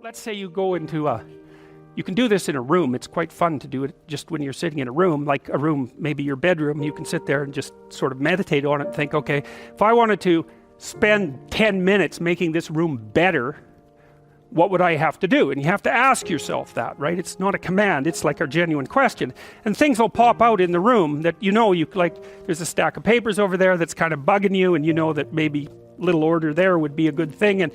Let's say you go into you can do this in a room. It's quite fun to do it just when you're sitting in a room, like a room, maybe your bedroom. You can sit there and just sort of meditate on it and think, okay, if I wanted to spend 10 minutes making this room better, what would I have to do? And you have to ask yourself that, right? It's not a command, it's like a genuine question. And things will pop out in the room that you like, there's a stack of papers over there that's kind of bugging you, and you know that maybe a little order there would be a good thing, and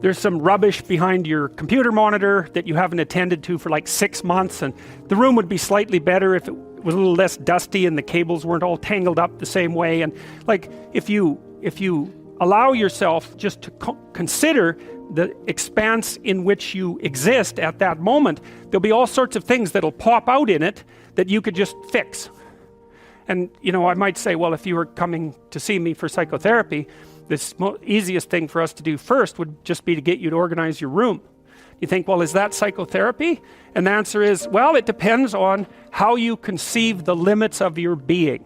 there's some rubbish behind your computer monitor that you haven't attended to for like 6 months, and the room would be slightly better if it was a little less dusty and the cables weren't all tangled up the same way. And like, if you allow yourself just to consider the expanse in which you exist at that moment, there'll be all sorts of things that'll pop out in it that you could just fix. And I might say, well, if you were coming to see me for psychotherapy, the easiest thing for us to do first would just be to get you to organize your room. You think, well, is that psychotherapy? And the answer is, well, it depends on how you conceive the limits of your being.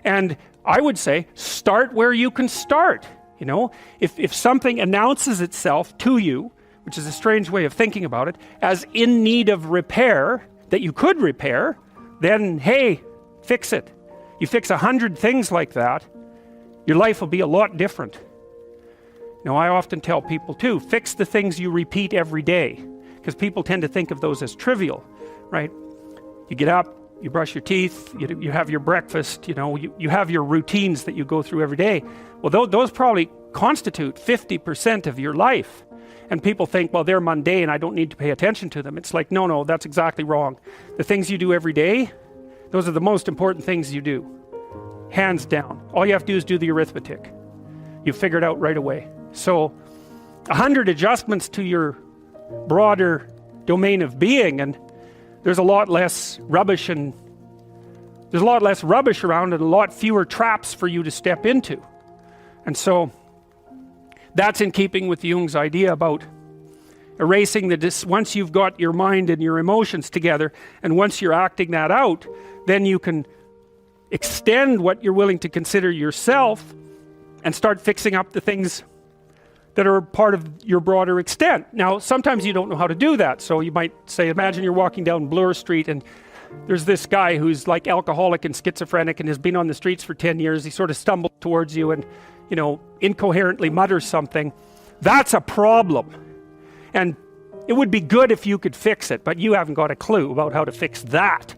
And I would say, start where you can start. If something announces itself to you, which is a strange way of thinking about it, as in need of repair, that you could repair, then hey, fix it. You fix 100 things like that, your life will be a lot different. I often tell people too, fix the things you repeat every day, because people tend to think of those as trivial, right? You get up, you brush your teeth, you have your breakfast, you have your routines that you go through every day. Well, those probably constitute 50% of your life. And people think, well, they're mundane, I don't need to pay attention to them. It's like, no, that's exactly wrong. The things you do every day, those are the most important things you do. Hands down. All you have to do is do the arithmetic. You figure it out right away. So 100 adjustments to your broader domain of being, and there's a lot less rubbish around, and a lot fewer traps for you to step into. And so that's in keeping with Jung's idea about erasing once you've got your mind and your emotions together, and once you're acting that out, then you can extend what you're willing to consider yourself and start fixing up the things that are part of your broader extent. Now, sometimes you don't know how to do that. So you might say, imagine you're walking down Bloor Street and there's this guy who's like alcoholic and schizophrenic and has been on the streets for 10 years. He sort of stumbles towards you and, incoherently mutters something. That's a problem. And it would be good if you could fix it, but you haven't got a clue about how to fix that.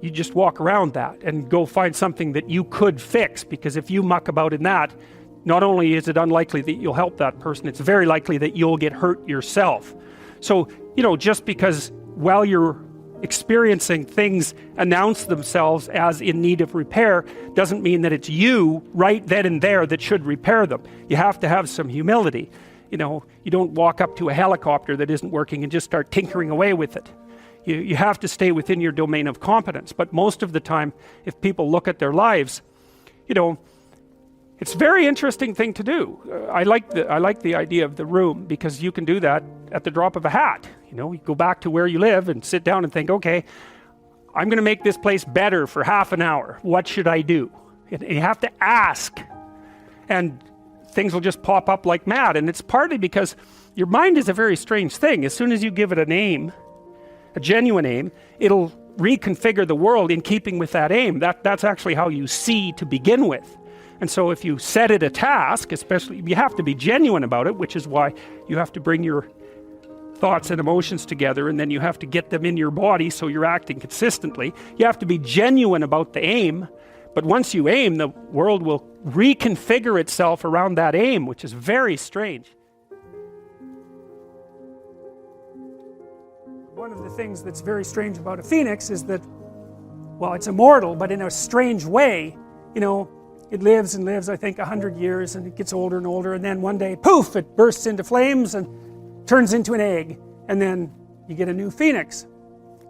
You just walk around that and go find something that you could fix, because if you muck about in that, not only is it unlikely that you'll help that person, it's very likely that you'll get hurt yourself. So, just because while you're experiencing things announce themselves as in need of repair, doesn't mean that it's you right then and there that should repair them. You have to have some humility. You don't walk up to a helicopter that isn't working and just start tinkering away with it. You have to stay within your domain of competence. But most of the time, if people look at their lives, it's a very interesting thing to do. I like the idea of the room, because you can do that at the drop of a hat. You go back to where you live and sit down and think, okay, I'm going to make this place better for half an hour. What should I do? And you have to ask. And things will just pop up like mad. And it's partly because your mind is a very strange thing. As soon as you give it a name, a genuine aim, it'll reconfigure the world in keeping with that aim. That's actually how you see to begin with. And so if you set it a task, especially, you have to be genuine about it, which is why you have to bring your thoughts and emotions together, and then you have to get them in your body so you're acting consistently. You have to be genuine about the aim, but once you aim, the world will reconfigure itself around that aim, which is very strange. One of the things that's very strange about a phoenix is that, well, it's immortal, but in a strange way, it lives and lives, I think, 100 years, and it gets older and older, and then one day, poof, it bursts into flames and turns into an egg, and then you get a new phoenix.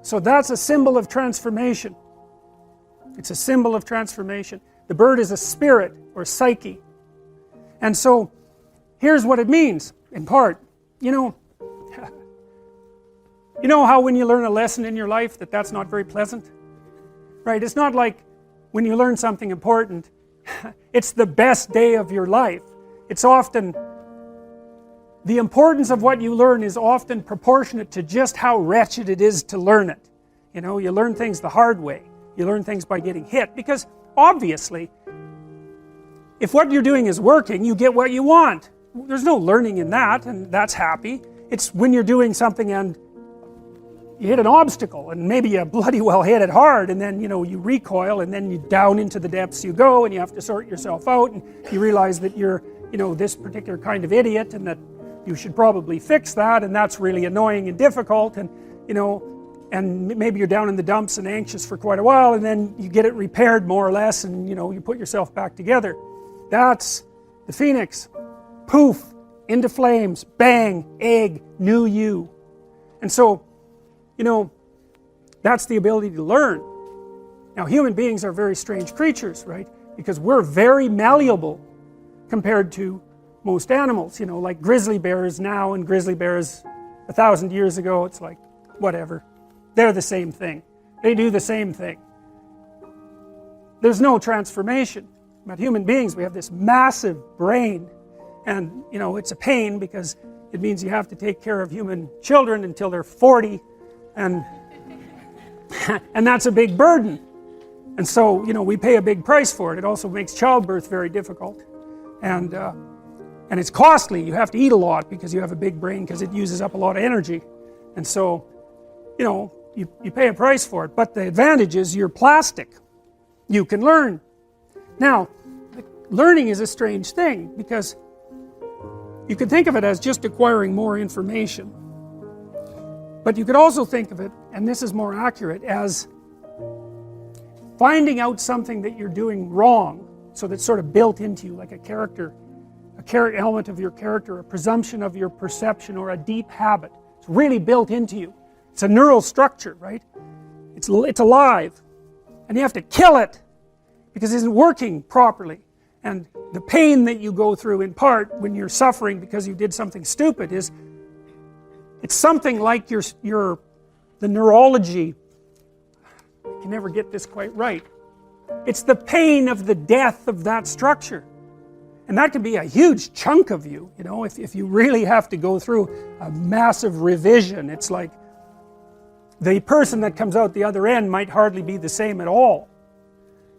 So that's a symbol of transformation. It's a symbol of transformation. The bird is a spirit or psyche. And so here's what it means, in part. You know how when you learn a lesson in your life that's not very pleasant? Right? It's not like when you learn something important, it's the best day of your life. It's often the importance of what you learn is often proportionate to just how wretched it is to learn it. You know, you learn things the hard way. You learn things by getting hit, because obviously if what you're doing is working, you get what you want. There's no learning in that, and that's happy. It's when you're doing something and you hit an obstacle, and maybe you bloody well hit it hard, and then, you know, you recoil, and then you down into the depths you go, and you have to sort yourself out, and you realize that you're, you know, this particular kind of idiot, and that you should probably fix that, and that's really annoying and difficult, and, you know, and maybe you're down in the dumps and anxious for quite a while, and then you get it repaired more or less, and, you know, you put yourself back together. That's the phoenix. Poof, into flames, bang, egg, new you. And so, you know, that's the ability to learn. Now, human beings are very strange creatures, right? Because we're very malleable compared to most animals, you know, like grizzly bears now and grizzly bears 1,000 years ago. It's like, whatever. They're the same thing. They do the same thing. There's no transformation. But human beings, we have this massive brain, and, you know, it's a pain because it means you have to take care of human children until they're 40, and and that's a big burden. And so, you know, we pay a big price for it. It also makes childbirth very difficult, and it's costly. You have to eat a lot because you have a big brain, because it uses up a lot of energy. And so, you know, you pay a price for it. But the advantage is you're plastic. You can learn. Now, learning is a strange thing, because you could think of it as just acquiring more information. But you could also think of it, and this is more accurate, as finding out something that you're doing wrong, so that's sort of built into you, like a character element of your character, a presumption of your perception, or a deep habit. It's really built into you. It's a neural structure, right? It's alive, and you have to kill it because it isn't working properly. And the pain that you go through, in part, when you're suffering because you did something stupid, is it's something like the neurology. I can never get this quite right. It's the pain of the death of that structure. And that can be a huge chunk of you, you know, if you really have to go through a massive revision. It's like the person that comes out the other end might hardly be the same at all.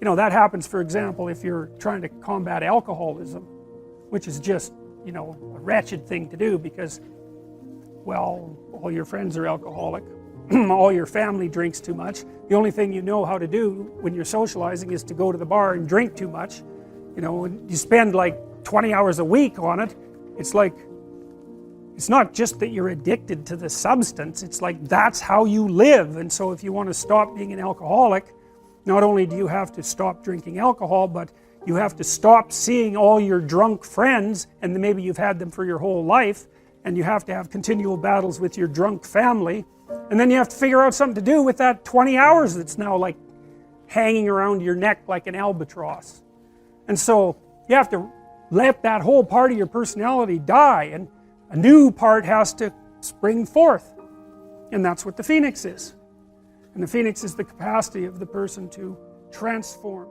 You know, that happens, for example, if you're trying to combat alcoholism, which is just, you know, a wretched thing to do because, well, all your friends are alcoholic, all your family drinks too much. The only thing you know how to do when you're socializing is to go to the bar and drink too much. You know, and you spend like 20 hours a week on it. It's like, it's not just that you're addicted to the substance, it's like that's how you live. And so if you want to stop being an alcoholic, not only do you have to stop drinking alcohol, but you have to stop seeing all your drunk friends, and maybe you've had them for your whole life, and you have to have continual battles with your drunk family, and then you have to figure out something to do with that 20 hours that's now like hanging around your neck like an albatross. And so you have to let that whole part of your personality die, and a new part has to spring forth. And that's what the phoenix is. And the phoenix is the capacity of the person to transform.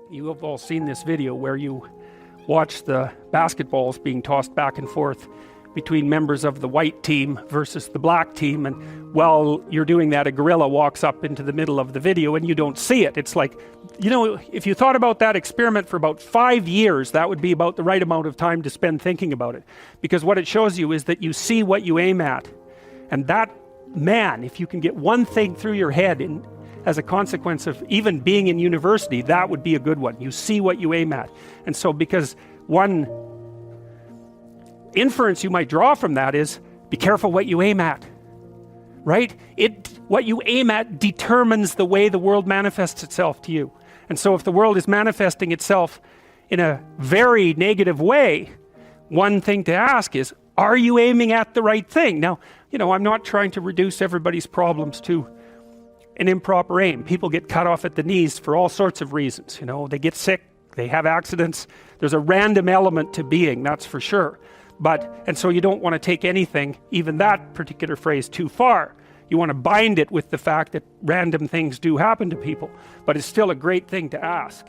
You have all seen this video where you watch the basketballs being tossed back and forth between members of the white team versus the black team, and while you're doing that, a gorilla walks up into the middle of the video and you don't see it. It's like, you know, if you thought about that experiment for about 5 years, that would be about the right amount of time to spend thinking about it, because what it shows you is that you see what you aim at. And that, man, if you can get one thing through your head as a consequence of even being in university, that would be a good one. You see what you aim at. And so, because one inference you might draw from that is, be careful what you aim at, right? What you aim at determines the way the world manifests itself to you. And so if the world is manifesting itself in a very negative way, one thing to ask is, are you aiming at the right thing? Now, you know, I'm not trying to reduce everybody's problems to an improper aim. People get cut off at the knees for all sorts of reasons. You know, they get sick, they have accidents. There's a random element to being, that's for sure. And so you don't want to take anything, even that particular phrase, too far. You want to bind it with the fact that random things do happen to people, but it's still a great thing to ask.